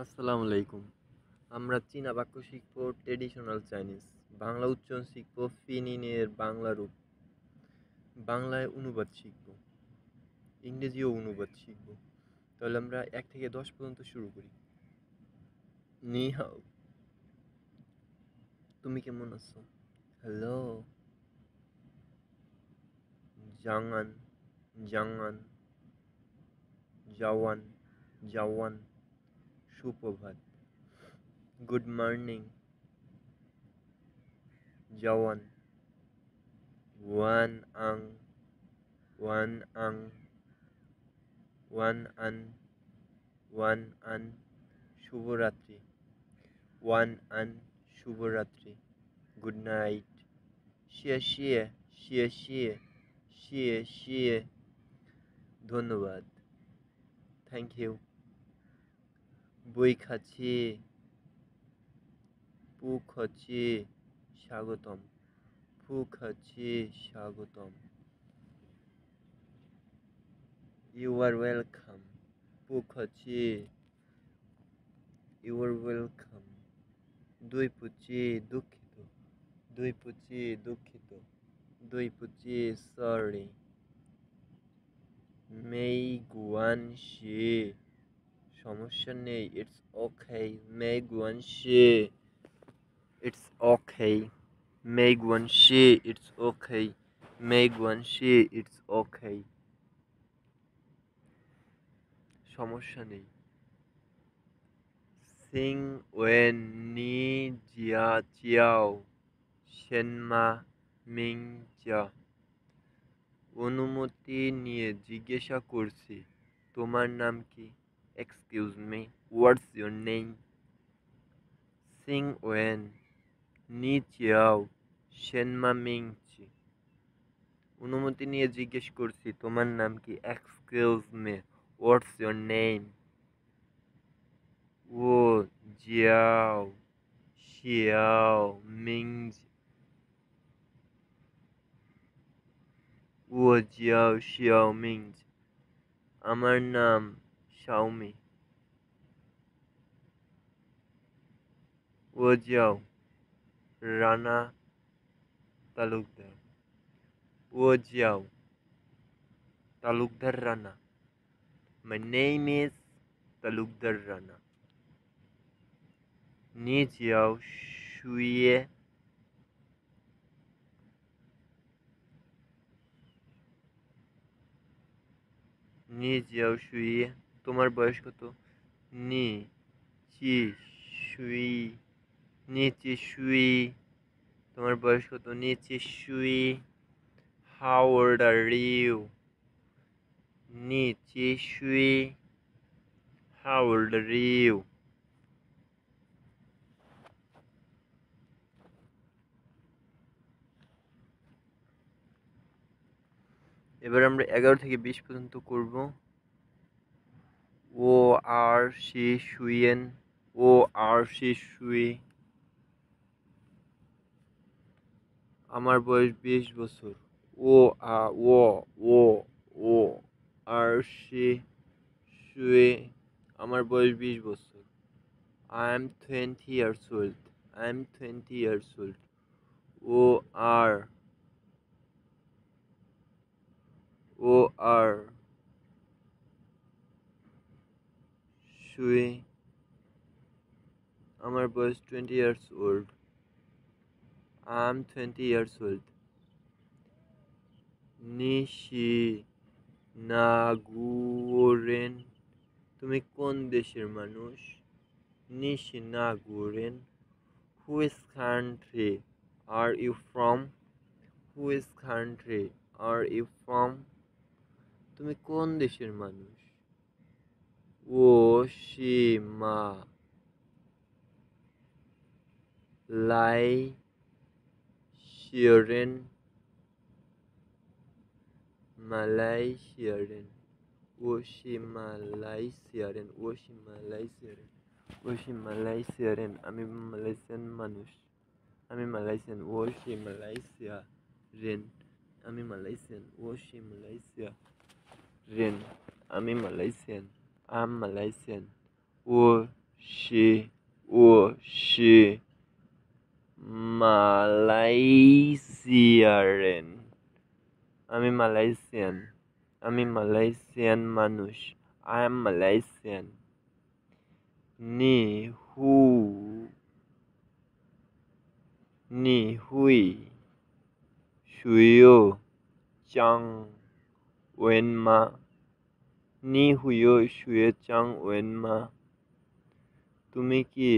আসসালামু আলাইকুম। আমরা চীনা বাক্য শিখব ট্র্যাডিশনাল চাইনিজ। বাংলা উচ্চারণ শিখব ফিনিনের বাংলা রূপ। বাংলায় অনুবাদ শিখব। ইংরেজিও অনুবাদ শিখব। তাহলে আমরা ১ থেকে ১০ পর্যন্ত শুরু করি। নি হাও, তুমি কেমন আছো? হ্যালো, জাংআন, জাংআন, জাওয়ান, জাওয়ান, সুপ্রভাত। গুড মর্নিং, জাওয়ান, ওয়ান আং, ওয়ান আং, ওয়ান আন, ওয়ান আন, শুভরাত্রি। ওয়ান আন, শুভরাত্রি। Good night. শিয়ে শিয়ে, শিয়ে শিয়ে, শিয়ে শিয়ে, ধন্যবাদ। Thank you. বই খাচ্ছি, পু খাচ্ছি, স্বাগতম। পু খাচ্ছি, স্বাগতম। You are welcome. পু খাচ্ছি, ইউ আর ওয়েলকাম। দুই পুচি, দুঃখিত। দুই পুচি, দুঃখিত। দুই পুচি, সরি। মেই গুয়ান শি, সমস্যা নেই, ইটস ওকে। মেই গুয়ান শি, ইটস ওকে। মেই গুয়ান শি, ইটস ওকে। মেই গুয়ান শি, ইটস ওকে। সমস্যা নেই। সিং ওয়েন নি জিয়া চিয়াও, সেনমা মিং জা। অনুমতি নিয়ে জিজ্ঞাসা করছি, তোমার নাম কি? Excuse me, what's your name? সিং ওয়েন নি চিয়াও, সেনমা মিং চি। অনুমতি নিয়ে জিজ্ঞেস করছি, তোমার নাম কি? Excuse me, what's your name? ও জিয়াও শিয়াও মিং, ও জিয়াও শিয়াও মিং। আমার নাম শাওমি। ও জিয়াও রানা তালুকদার। ও জিয়াও Talukdar Rana. My name is Talukdar Rana. নি জিয়াও শুয়ে, নি জিয়াও শুয়ে। তোমার বয়স কত? নি চি শুই, নি চি শুই। তোমার বয়স কত? নি চি শুই। How old are you? নি চি শুই। How old are you? এবার আমরা ১১ থেকে ২০ পর্যন্ত করব। ও আর সি শুইয়েন, ও আর সি শুই। আমার বয়স ২০ বছর। ও আ ও ও ও আর সি শুয়ে। আমার বয়স ২০ বছর। I am 20 years old. I am 20 years old. ও আর, ও আর শুয়ে। আমার বয়স 20 years old. I am 20 years old. নিশি নাগুরেন, তুমি কোন দেশের মানুষ? নিশি নাগুরেন, which country are you from? Which country are you from? তুমি কোন দেশের মানুষ? ও সীমা লাই শিয়রেন, মালয়েশিয়ারেন। ওশি মালয়েশিয়ারেন, ওশি মালয়েশিয়ারেন, ওশি মালয়েশিয়ারেন। আমি মালয়েশিয়ান মানুষ। আমি মালয়েশিয়ান। ওশি মালয়েশিয়া রেন। আমি মালয়েশিয়ান। ওশি মালয়েশিয়া রেন। আমি মালয়েশিয়ান। আম মালয়েশিয়ান। ও she, 我是 মালয়েশিয়ান। আমি মালয়েশিয়ান। আমি মালয়েশিয়ান মানুষ। I am Malaysian. নি হু নি হুই শুইও চাং ওয়েনমা। নি হুইও শুয়ে চাং ওয়েনমা। তুমি কি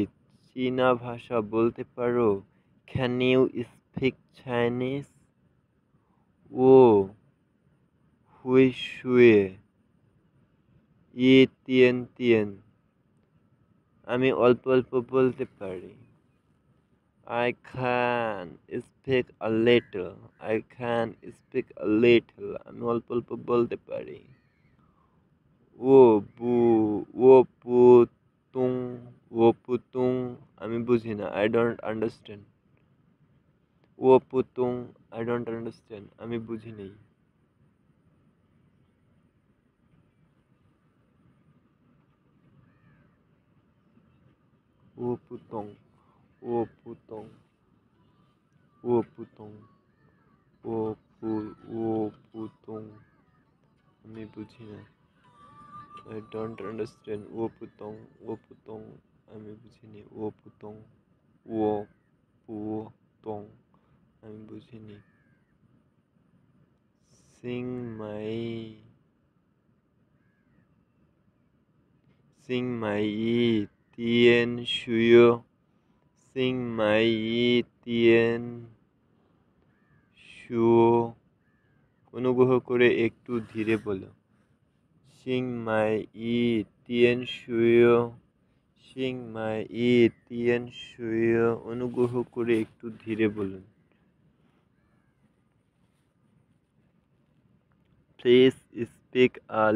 চীনা ভাষা বলতে পারো? Can you speak Chinese? ও হুই শুয়ে ই তিয়ান তিয়ান। আমি অল্প অল্প বলতে পারি। I can speak a little. I can speak a little. আমি অল্প অল্প বলতে পারি। ও বু ও পুতুং ও পুতুং। আমি বুঝি না। I don't understand. O পুতুং। I don't understand. আমি বুঝি নেই। ও পুতং ও পুতং ও পুতং ও পু ও পুতং। আমি বুঝি না। I don't understand. ও পুতং ও পুতং। আমি বুঝিনি। ও পুতং ও পুতং। আমি বুঝিনি। সিং মাই সিং মাই ই তিয়ান শুয়ো। সিং মাই ই তিয়ান শুয়ো। অনুগ্রহ করে একটু ধীরে বলো। সিং মাই ই তিয়ান শুয়ো। সিং মাই ই তিয়ান শুয়ো। অনুগ্রহ করে একটু ধীরে বলুন। Please speak a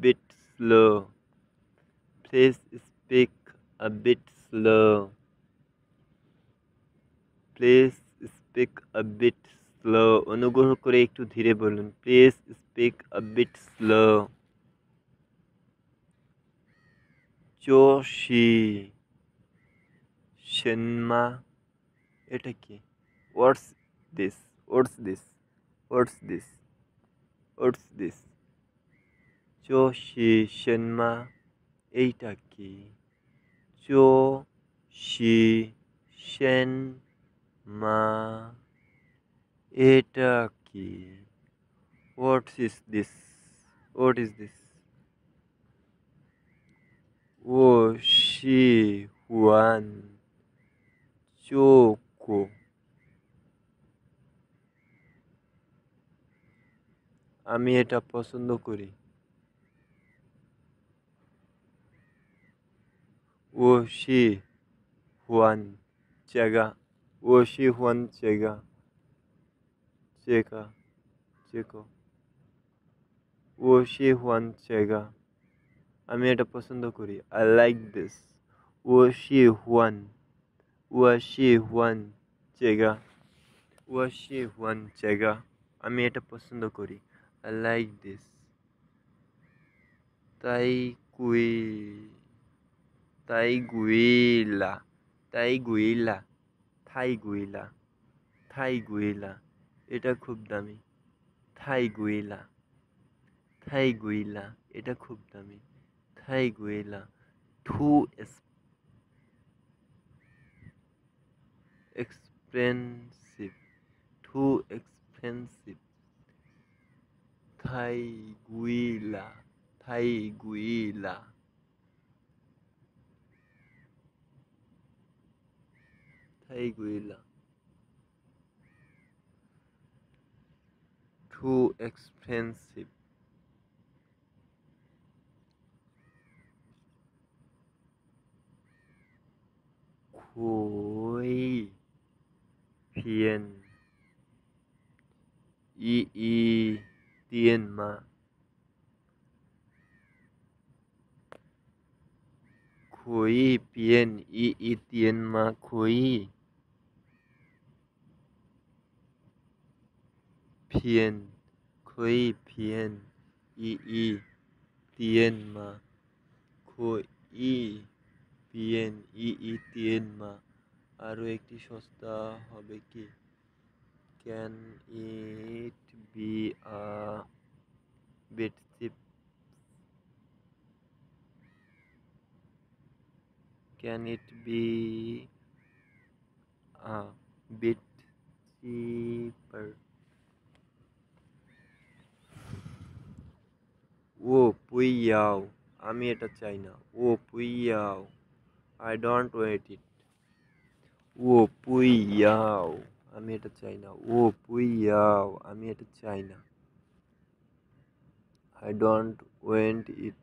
bit slow. Please speak a bit slow. Please speak a bit slow. অনুগ্রহ করে একটু ধীরে বলুন। Please speak a bit slow. চোশি সেনমা। এটা কি? What's this? What's this? What's this? What's this? চোশি সেনমা। এইটা কি? চোশি সেন মা। এটা কি? What is this? What is this? ও শি হুয়ান চোকো। আমি এটা পছন্দ করি। ও শি হুয়ান চেগা। ও শি হুয়ান চেগা চেকা চেকো। ও শি হুয়ান চেগা। আমি এটা পছন্দ করি। I like this. ও শি হুয়ান ও শি হুয়ান চেগা। ও শি হুয়ান চেগা। আমি এটা পছন্দ করি। I like this. তাই কুই তাই গুইলা তাই গুইলা থাই গুইলা থাই গুইলা। এটা খুব দামি। থাই গুইলা থাই গুইলা। এটা খুব দামি। থাই গুইলা। Too expensive. Too expensive. থাই গুইলা থাই গুইলা থাই গুইলা। Too expensive. খুই ফিয়েন ই ই তিয়ান মা। খুই পিয়েন ই ই তিয়ান মা। খুই ফিয়েন খুই ফিয়েন ই ই তিয়ান মা। খুই বিয়েন তিয়েন মা আরও একটি সস্তা হবে কি? Can it be a bit cheap? Can it be a bit cheaper? ও পুইয়াও, আমি এটা চাই না। ও পুইয়াও, আই ডোন্ট ওয়েট ইট। ও পুইয়াও, আমি এটা চাই না। ও পুইয়াও, আমি এটা চাই না। I don't want it.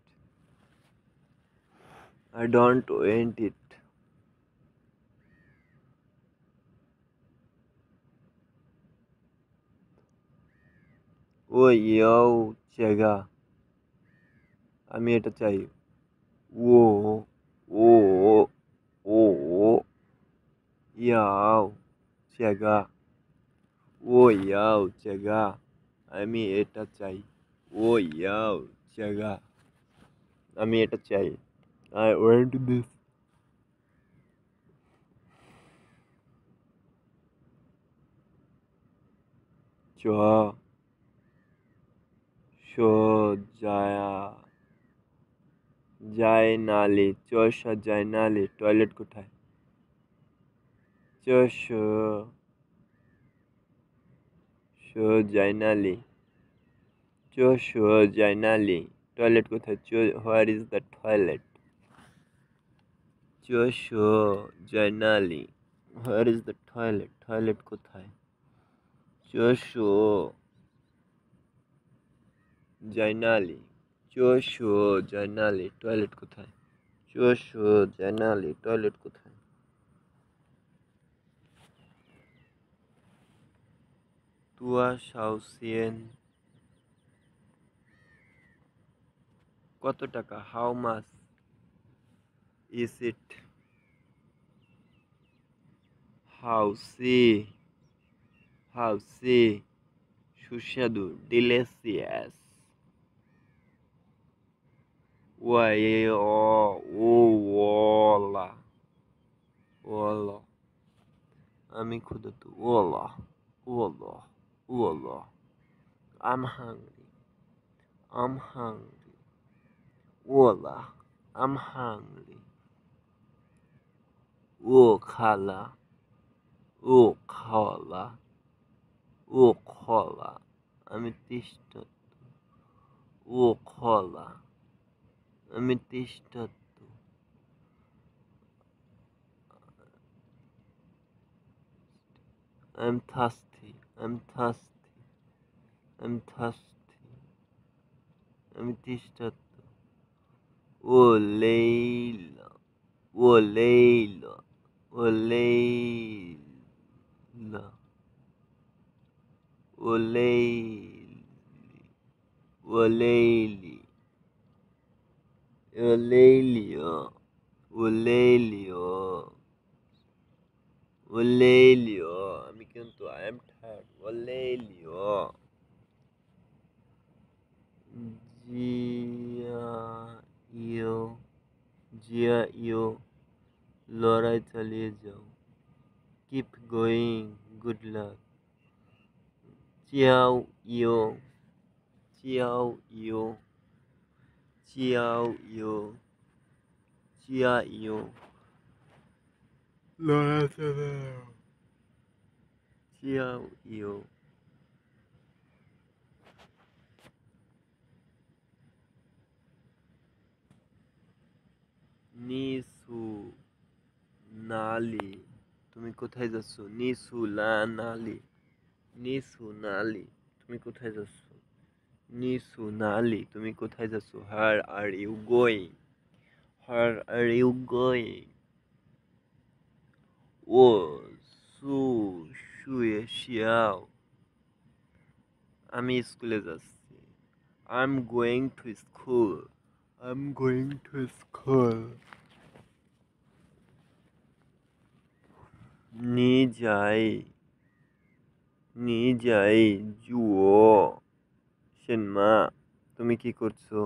I don't want it. ও ইয়াও চেগা, আমি এটা চাই। ও ও ও ইয়াও চেগা, ও ইয়াও চেগা, আমি এটা চাই। ও ইয়াও চেগা, আমি এটা চাই। I want this. চ শো জায়া যায় নালি, চশা যায় নালি, টয়লেট কোথায়? চশ শো যায় নালি, চশ যায় নালি, টয়লেট কোথায়? Where is the toilet? চশ যায় নালি, where is the toilet? Toilet কোথায়? চশ যায় নালি, চশ যায় নালি, টয়লেট কোথায়? চশ যায় নালি, টয়লেট কোথায়? তুয়া শাওসিয়েন, কত টাকা? How much is it? হাউসি, হাউসি, সুস্বাদু, ডিলেসিয়াস। ওয়াই ও ওলা, ওলা, আমি ক্ষুধার্ত। OLA, OLA, OLA, I'm hungry, I'm hungry. OLA, I'm hungry. ও খালা, ও খালা, ও খলা, আমি তেষ্টার্ত। ও খলা, আমি তেষ্টার্ত। I'm thirsty, I'm thirsty, I'm thirsty. আমি তেষ্টার্ত। ও লেইলা, ও লেইলা, ও লেইলা, ও লেইলি, ও লেইলি, ও লেইলিও, ও লেইলিও, ও লেইলিও, আমি কিন্তু আই এম টায়ার্ড। ও লেইলিও। জিয়া ইও, জিয়া ইও, লড়াই চালিয়ে যাও। Keep going, good luck. Qiao ইও, চিয়াও ইও, চিয়াও ইও, চিয়া ইও, লড়াই চালিয়ে যাও। চিয়াও ইও। নিসু নালি, তুমি কোথায় যাচ্ছ? নিসু নালি, নিসু নালি, তুমি কোথায় যাচ্ছ? নিসু নালি, তুমি কোথায় যাচ্ছ? Where are you going? Where are you going? ও সু শুয়ে শিয়াও, আমি স্কুলে যাচ্ছি। I'm going to school. I'm going to school. নি যাই, নি যাই জুও সেনমা, তুমি কি করছো?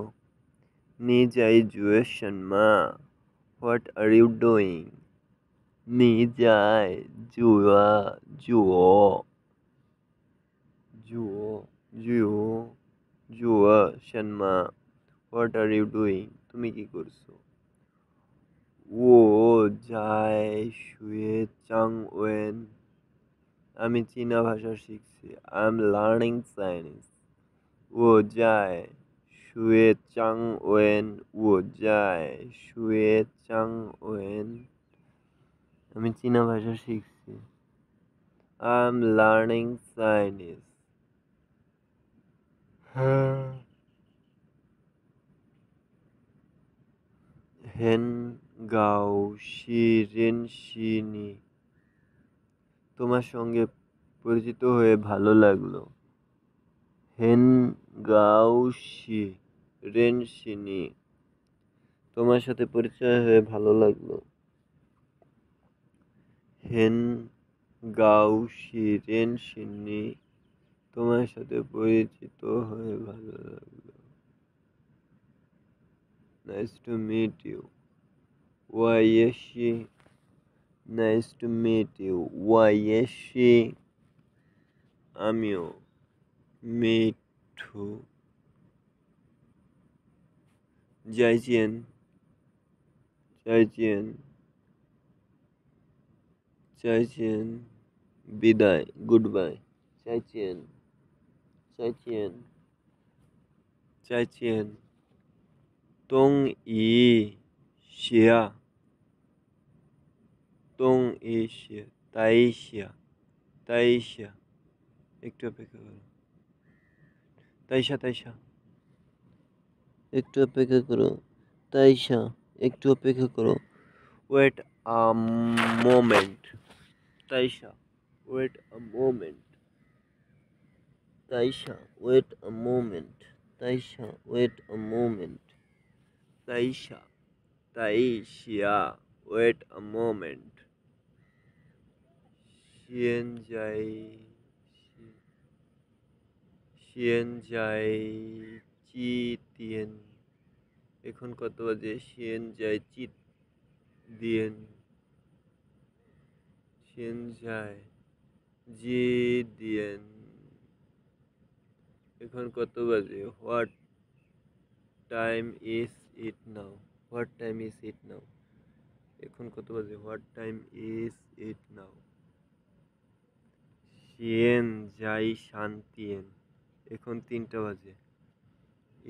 নি যাই জুয়ে সেনমা, What are you doing? 你在做什么 What are you doing? তুমি কি করছো? 我在学中文 আমি চীনা ভাষা শিখছি. I'm learning Chinese. 我在学中文আমি চীনা ভাষা শিখছি. I'm learning Chinese. 很高兴认识你 তোমার সঙ্গে পরিচিত হয়ে ভালো লাগলো. 很高兴认识你 তোমার সাথে পরিচয় হয়ে ভালো লাগলো. 很高兴认识你 তোমার সাথে পরিচিত হয়ে ভালো লাগলো. Nice to meet you. 我也是 Nice to meet you. 我也是 আমিও. Me too. 再见. বিদায়. Goodbye. 再见. 等一下. একটু অপেক্ষা করো. তাইশা. একটু অপেক্ষা করো. তাইশা. একটু অপেক্ষা করো. Wait a moment. Taisha. Wait a moment. Taisha. Wait a moment. Taisha. Wait a moment. Taisha. Wait a moment. 现在几点 এখন কত বাজে? 现在几点 现在几点 এখন কত বাজে? What time is it now? What time is it now? এখন কত বাজে? What time is it now? 现在3点 এখন 3টা বাজে.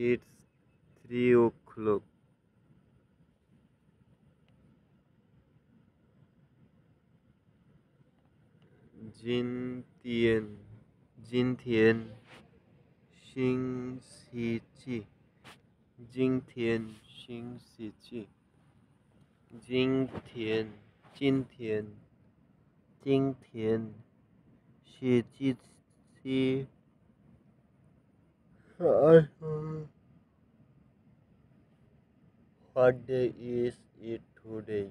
It's 3 o'clock. 今天星期几? 今天星期几? 今天星期几? What day is it today?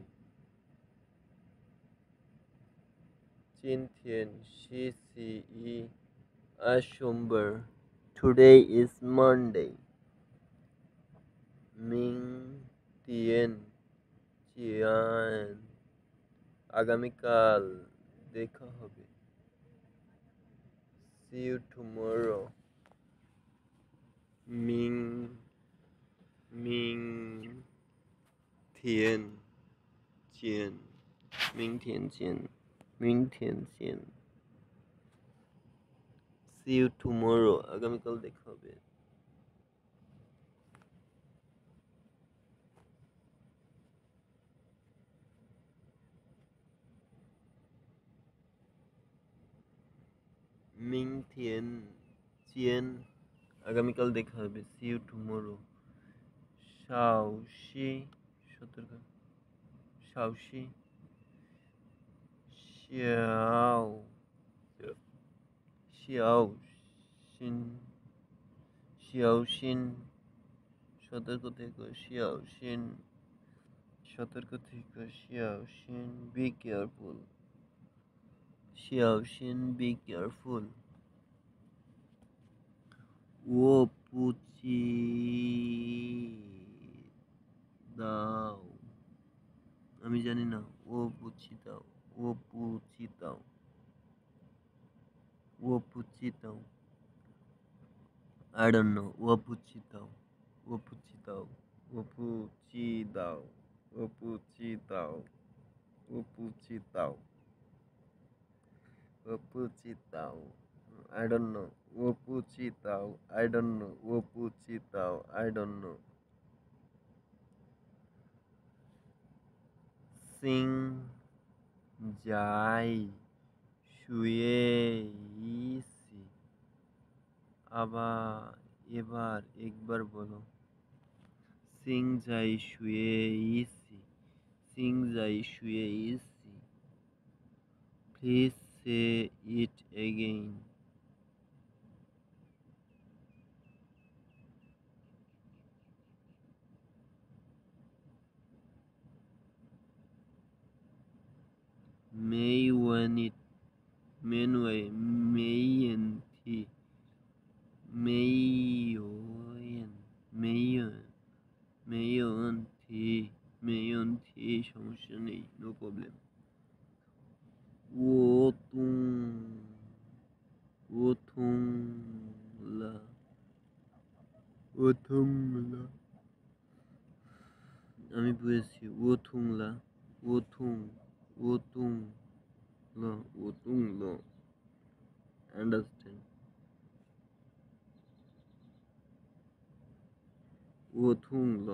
今天星期一，সোমবার. Today is Monday. 明天见. আগামীকাল দেখা হবে. See you tomorrow. 明天见. 明天见. See you tomorrow. আগামীকাল দেখা হবে. মিংথিয়েন আগামীকাল দেখা হবে. See you tomorrow. 小溪 সতর্ক. 小溪 小心 সতর্ক থেকো. 小心 be careful. 小心 be careful. 我不知道 আমি জানি না। ও পুচিতাও, ও পুচিতাও, ও পুচিতাও। I don't know. O পুচিতাও, O পুচিতাও, O পুচিতাও, O পুচিতাও, O পুচিতাও, O পুচিতাও। I don't know. O পুচিতাও, I don't know. O পুচিতাও, I don't know. Singh যাই শুয়েছি। এবার একবার বলো। সিং যাই শুয়েছি, সিং যাই শুয়েছি। Please say it again. মেইওয়ানিট, মেনওয়ে, মেইয়েনথি, মেইওয়েন, মেইয়ন, মেইয়নথি, মেইয়নথি। সমস্যা নেই, নো প্রবলেম। ও তুং, ও থুংলা, ও থুংলা। আমি বুঝেছি। ও থুংলা, ও থুং, ও তুং ল, ও তুং ল। আন্ডারস্ট্যান্ড। ও থুং ল,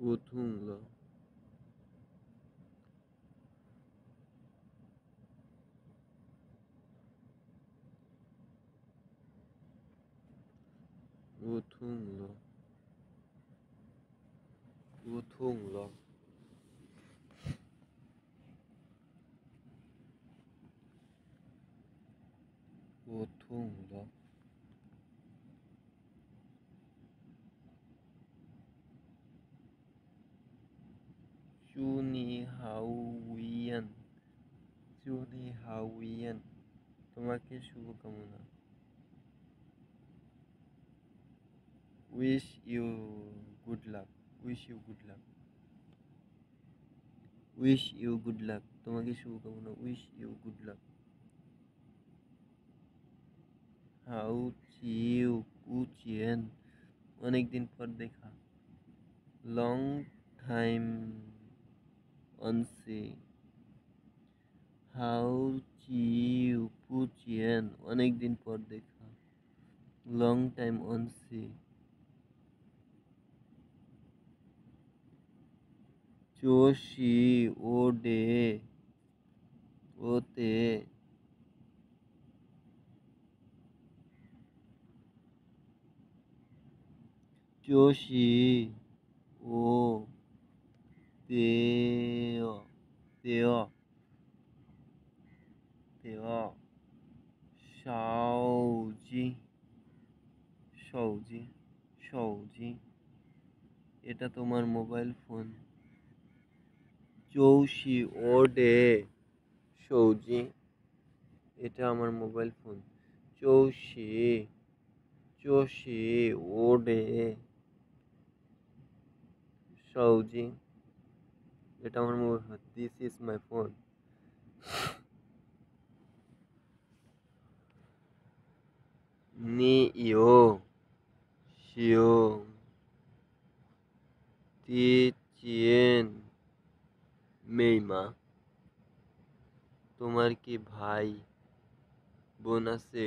ও থুং ল। ও থুং ল, ও থুং ল, ও থুং ল। চুনি হাউইয়ান, চুনি হাউইয়ান। তোমাকে শুভকামনা। Wish you good luck, wish you good luck, wish you good luck. তোমাকে শুভকামনা, উইশ ইউ গুড লাক। হাউ চিউ কুচিয়েন, অনেকদিন পর দেখা। Long time no see. হাউ চিউ কুচিয়েন, অনেকদিন পর দেখা। Long time অনসি। চোশি ওডে, ওতে। চোশি ও তেয়, তেয়, তেয়। সাউজি, সৌজি, সৌজি। এটা তোমার মোবাইল ফোন। চৌশি ওডে, সৌজি। এটা আমার মোবাইল ফোন। চৌশি, চোশি ওডে, সৌজি। এটা আমার mobile phone. This is my phone. নি ইও শিও তি চিয়েন মেইমা। তোমার কি ভাই বোন আছে?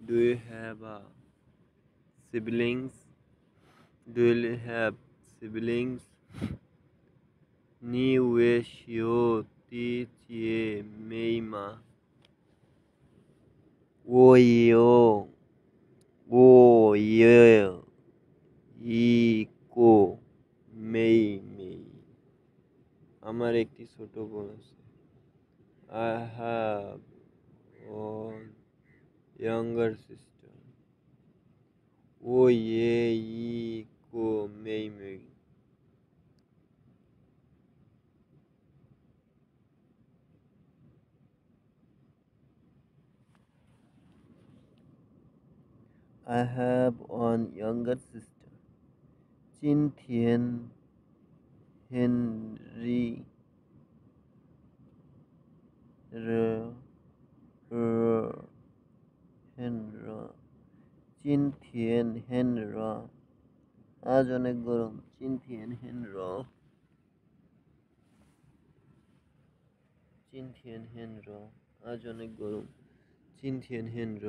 Do you have a siblings? Do you have siblings? নি ওয়ে শিও তি চিয়ে মেইমা। ও ইও, ও ইয়ে ইকো মেই মেই। আমার একটি ছোট বোন আছে। I have one younger sister. ও ইয়ে ইকো মেই মেই। I have one younger sister. চিনথিয়েন হেনরি র র হেনর চিনথিয়েন হেনর আজ অনেক গরম। চিনথিয়েন হেনর চিনথিয়েন হেনর আজ অনেক গরম। চিনথিয়েন হেনর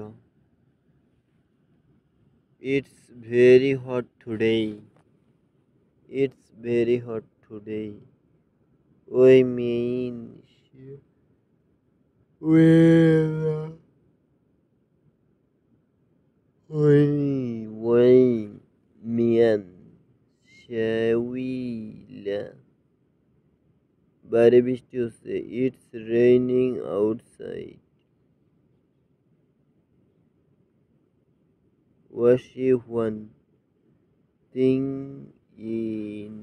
it's very hot today. It's very hot today. ওই মিন ওয়েল ওই মিয়ান শেউইলা বাইরে বৃষ্টি হচ্ছে। It's raining outside. ওয়াশি ওয়ান থিং ইন